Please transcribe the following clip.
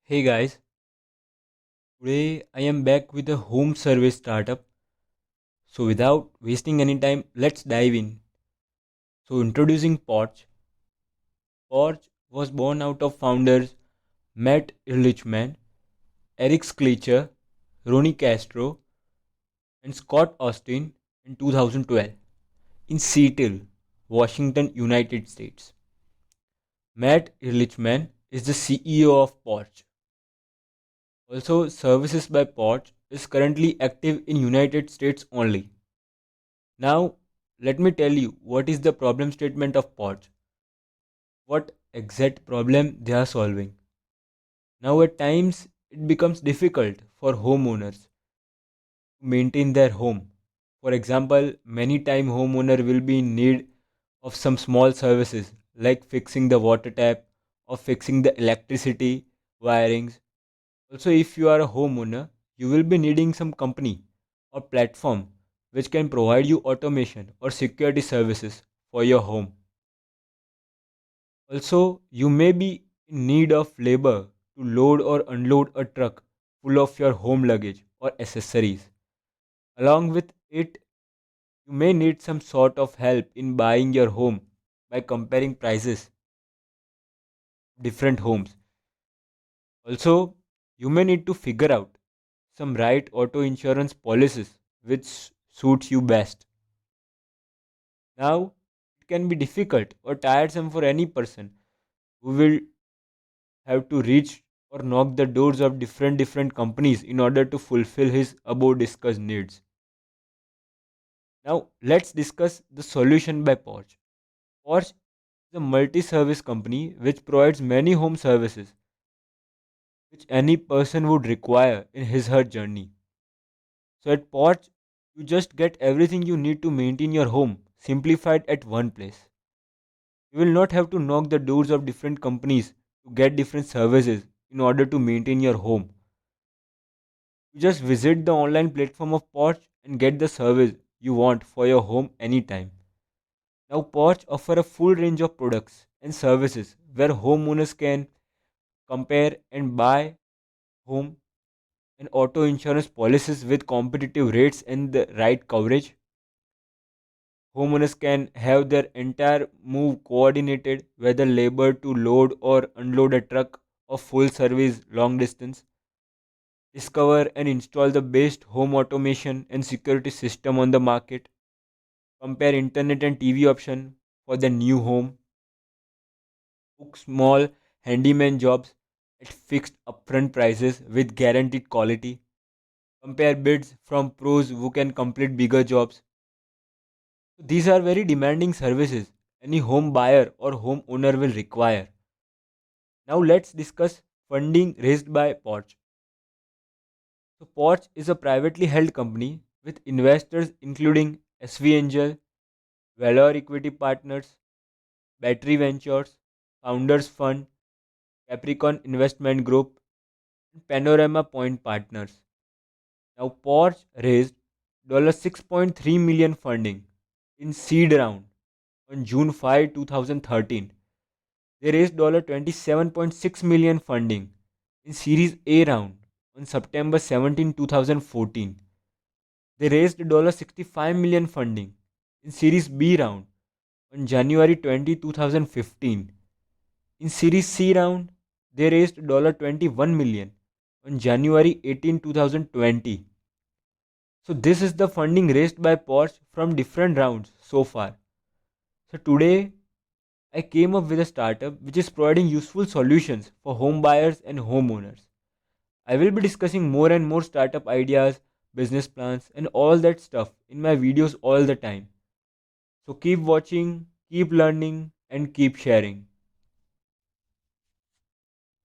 Hey guys, today I am back with a home service startup. So without wasting any time, let's dive in. So introducing Porch. Porch was born out of founders Matt Ehrlichman, Eric Schleicher, Ronnie Castro, and Scott Austin in 2012 in Seattle, Washington, United States. Matt Ehrlichman is the CEO of Porch. Also, services by Porch is currently active in United States only. Now, let me tell you what is the problem statement of Porch, what exact problem they are solving. Now, at times, it becomes difficult for homeowners to maintain their home. For example, many time homeowner will be in need of some small services like fixing the water tap or fixing the electricity wirings. Also, if you are a homeowner, you will be needing some company or platform which can provide you automation or security services for your home. Also, you may be in need of labor to load or unload a truck full of your home luggage or accessories. Along with it, you may need some sort of help in buying your home by comparing prices of different homes. Also, you may need to figure out some right auto insurance policies which suits you best. Now, it can be difficult or tiresome for any person who will have to reach or knock the doors of different companies in order to fulfill his above discussed needs. Now, let's discuss the solution by Porch. Porch is a multi-service company which provides many home services which any person would require in his her journey. So at Porch, you just get everything you need to maintain your home simplified at one place. You will not have to knock the doors of different companies to get different services in order to maintain your home. You just visit the online platform of Porch and get the service you want for your home anytime. Now, Porch offer a full range of products and services where homeowners can compare and buy home and auto insurance policies with competitive rates and the right coverage. Homeowners can have their entire move coordinated, whether labor to load or unload a truck or full service long distance. Discover and install the best home automation and security system on the market. Compare internet and TV option for the new home. Book small handyman jobs at fixed upfront prices with guaranteed quality. Compare bids from pros who can complete bigger jobs. These are very demanding services any home buyer or home owner will require. Now let's discuss funding raised by Porch. So Porch is a privately held company with investors including SV Angel, Valor Equity Partners, Battery Ventures, Founders Fund, Capricorn Investment Group, and Panorama Point Partners. Now Porch raised $6.3 million funding in seed round on June 5, 2013. They raised $27.6 million funding in Series A round on September 17, 2014. They raised $65 million funding in Series B round on January 20, 2015. In Series C round, they raised $21 million on January 18, 2020. So this is the funding raised by Porsche from different rounds so far. So today I came up with a startup which is providing useful solutions for home buyers and homeowners. I will be discussing more and more startup ideas, business plans, and all that stuff in my videos all the time. So keep watching, keep learning, and keep sharing.